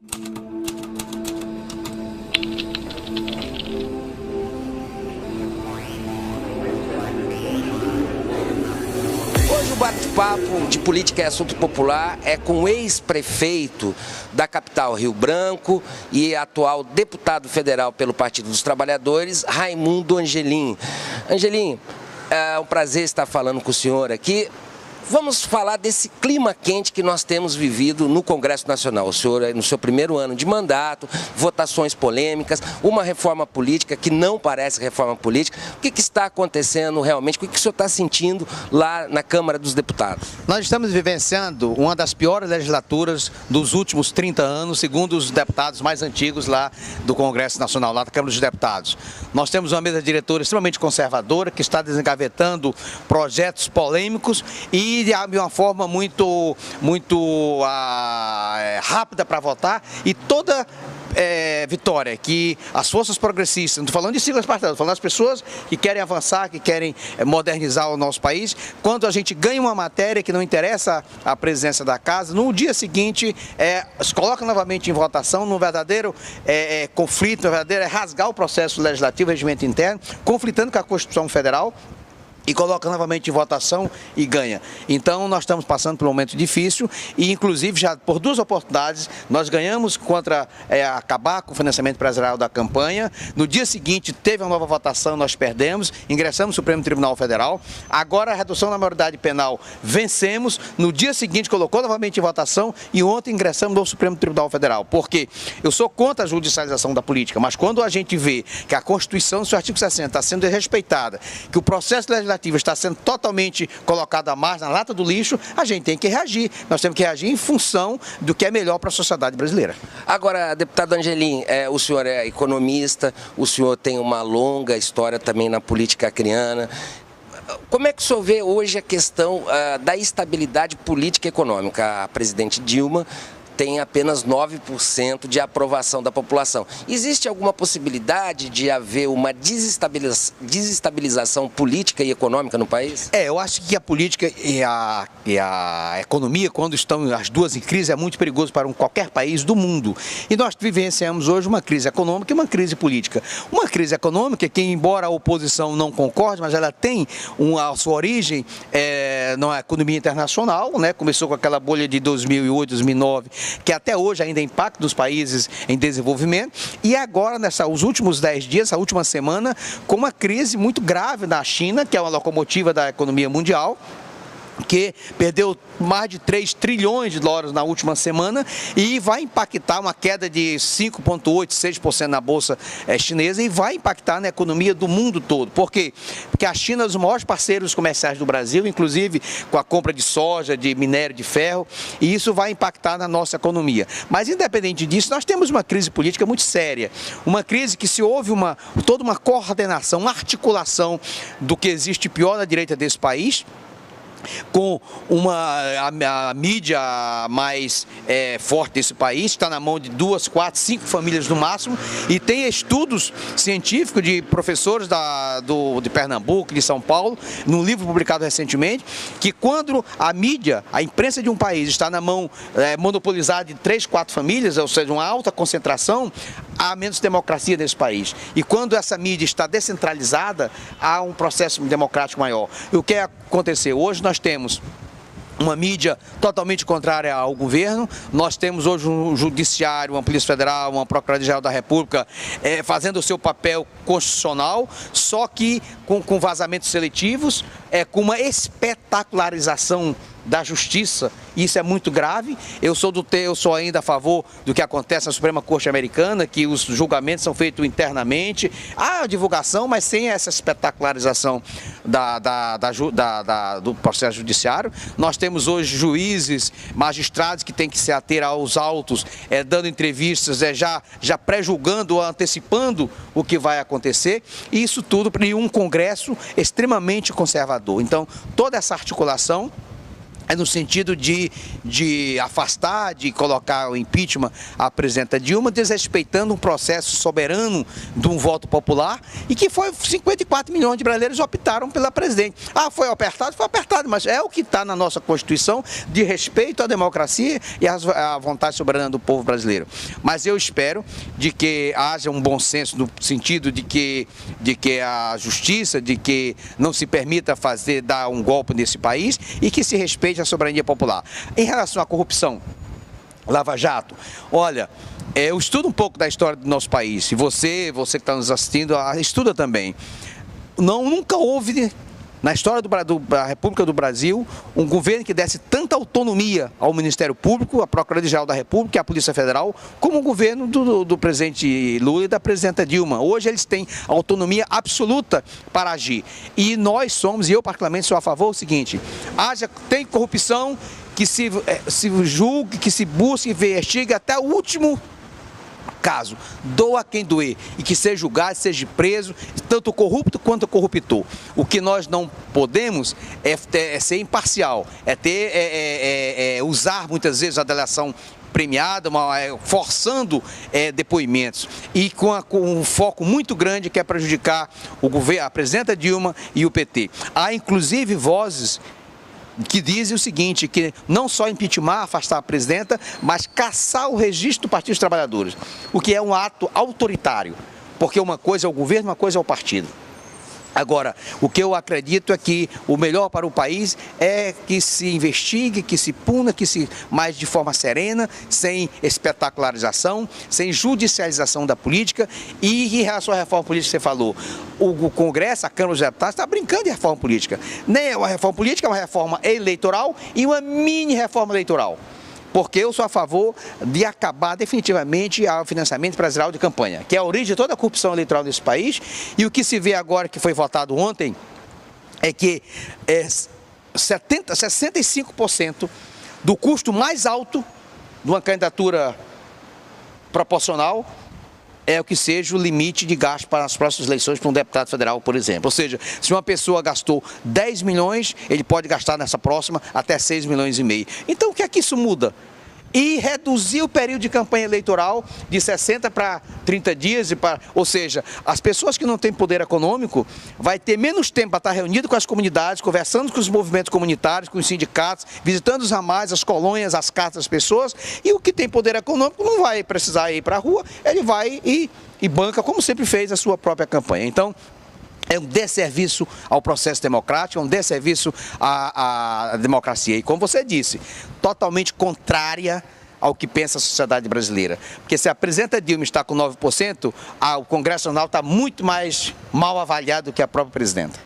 Hoje o bate-papo de política e assunto popular é com o ex-prefeito da capital Rio Branco e atual deputado federal pelo Partido dos Trabalhadores, Raimundo Angelim. Angelim, é um prazer estar falando com o senhor aqui. Vamos falar desse clima quente que nós temos vivido no Congresso Nacional. O senhor, no seu primeiro ano de mandato, votações polêmicas, uma reforma política que não parece reforma política. O que está acontecendo realmente? O que o senhor está sentindo lá na Câmara dos Deputados? Nós estamos vivenciando uma das piores legislaturas dos últimos 30 anos, segundo os deputados mais antigos lá do Congresso Nacional, lá da Câmara dos Deputados. Nós temos uma mesa diretora extremamente conservadora, que está desengavetando projetos polêmicos e de uma forma muito rápida para votar, e toda vitória que as forças progressistas, não estou falando de siglas partidárias, estou falando das pessoas que querem avançar, que querem modernizar o nosso país, quando a gente ganha uma matéria que não interessa a presidência da casa, no dia seguinte se coloca novamente em votação, num verdadeiro conflito, no verdadeiro rasgar o processo legislativo, regimento interno, conflitando com a Constituição Federal, e coloca novamente em votação e ganha. Então nós estamos passando por um momento difícil e inclusive já por duas oportunidades nós ganhamos contra acabar com o financiamento empresarial da campanha. No dia seguinte teve uma nova votação, nós perdemos, ingressamos no Supremo Tribunal Federal. Agora a redução da maioridade penal vencemos, no dia seguinte colocou novamente em votação e ontem ingressamos no Supremo Tribunal Federal. Porque eu sou contra a judicialização da política, mas quando a gente vê que a Constituição, no seu artigo 60, está sendo desrespeitada, que o processo legislativo está sendo totalmente colocado à margem, na lata do lixo, a gente tem que reagir. Nós temos que reagir em função do que é melhor para a sociedade brasileira. Agora, deputado Angelim, o senhor é economista, o senhor tem uma longa história também na política acreana. Como é que o senhor vê hoje a questão da estabilidade política e econômica? A presidente Dilma tem apenas 9% de aprovação da população. Existe alguma possibilidade de haver uma desestabilização política e econômica no país? Eu acho que a política e a economia, quando estão as duas em crise, é muito perigoso para qualquer país do mundo. E nós vivenciamos hoje uma crise econômica e uma crise política. Uma crise econômica que, embora a oposição não concorde, mas ela tem a sua origem na economia internacional, né? Começou com aquela bolha de 2008, 2009, que até hoje ainda impacta nos países em desenvolvimento, e agora, os últimos 10 dias, essa última semana, com uma crise muito grave na China, que é uma locomotiva da economia mundial, que perdeu mais de 3 trilhões de dólares na última semana e vai impactar uma queda de 5,8%, 6% na bolsa chinesa, e vai impactar na economia do mundo todo. Por quê? Porque a China é um dos maiores parceiros comerciais do Brasil, inclusive com a compra de soja, de minério de ferro, e isso vai impactar na nossa economia. Mas independente disso, nós temos uma crise política muito séria, uma crise que, se houve toda uma coordenação, uma articulação do que existe pior na direita desse país, com a mídia mais forte desse país, está na mão de 2, 4, 5 famílias no máximo, e tem estudos científicos de professores de Pernambuco, de São Paulo, num livro publicado recentemente, que quando a mídia, a imprensa de um país está na mão monopolizada de 3, 4 famílias, ou seja, uma alta concentração, há menos democracia nesse país. E quando essa mídia está descentralizada, há um processo democrático maior. E o que aconteceu? Hoje nós temos uma mídia totalmente contrária ao governo, nós temos hoje um judiciário, uma Polícia Federal, uma Procuradoria-Geral da República fazendo o seu papel constitucional, só que com vazamentos seletivos, com uma espetacularização da justiça, e isso é muito grave. Eu sou ainda a favor do que acontece na Suprema Corte Americana, que os julgamentos são feitos internamente, há divulgação, mas sem essa espetacularização do processo judiciário. Nós temos hoje juízes, magistrados que têm que se ater aos autos, dando entrevistas, já pré-julgando ou antecipando o que vai acontecer, e isso tudo em um Congresso extremamente conservador. Então, toda essa articulação é no sentido de afastar, de colocar o impeachment à presidenta Dilma, desrespeitando um processo soberano de um voto popular, e que foi 54 milhões de brasileiros optaram pela presidente. Ah, foi apertado, mas é o que está na nossa Constituição, de respeito à democracia e à vontade soberana do povo brasileiro. Mas eu espero de que haja um bom senso no sentido de que a justiça, de que não se permita dar um golpe nesse país e que se respeite a soberania popular. Em relação à corrupção, Lava Jato, olha, eu estudo um pouco da história do nosso país, e você que está nos assistindo, estuda também. Nunca houve, na história da República do Brasil, um governo que desse tanta autonomia ao Ministério Público, à Procuradoria-Geral da República e à Polícia Federal, como o governo do presidente Lula e da presidenta Dilma. Hoje eles têm autonomia absoluta para agir. E nós somos, e eu particularmente sou a favor do seguinte: tem corrupção, que se julgue, que se busque, investigue até o último caso, doa quem doer, e que seja julgado, seja preso, tanto o corrupto quanto o corruptor. O que nós não podemos é ser imparcial, usar muitas vezes a delação premiada, forçando depoimentos, e com um foco muito grande que é prejudicar o governo, a presidenta Dilma e o PT. Há inclusive vozes que dizem o seguinte, que não só impeachment, afastar a presidenta, mas caçar o registro do Partido dos Trabalhadores, o que é um ato autoritário, porque uma coisa é o governo, uma coisa é o partido. Agora, o que eu acredito é que o melhor para o país é que se investigue, que se puna, mas de forma serena, sem espetacularização, sem judicialização da política. E em relação à reforma política que você falou, o Congresso, a Câmara dos Deputados, está brincando de reforma política. Nem é uma reforma política, é uma reforma eleitoral e uma mini reforma eleitoral. Porque eu sou a favor de acabar definitivamente o financiamento empresarial de campanha, que é a origem de toda a corrupção eleitoral nesse país. E o que se vê agora, que foi votado ontem, é que 65% do custo mais alto de uma candidatura proporcional é o que seja o limite de gasto para as próximas eleições para um deputado federal, por exemplo. Ou seja, se uma pessoa gastou 10 milhões, ele pode gastar nessa próxima até 6,5 milhões. Então, o que é que isso muda? E reduzir o período de campanha eleitoral de 60 para 30 dias, ou seja, as pessoas que não têm poder econômico vai ter menos tempo para estar reunido com as comunidades, conversando com os movimentos comunitários, com os sindicatos, visitando os ramais, as colônias, as casas das pessoas, e o que tem poder econômico não vai precisar ir para a rua, ele vai e banca, como sempre fez, a sua própria campanha. Então, é um desserviço ao processo democrático, é um desserviço à democracia. E como você disse, totalmente contrária ao que pensa a sociedade brasileira. Porque se a presidenta Dilma está com 9%, o Congresso Nacional está muito mais mal avaliado do que a própria presidenta.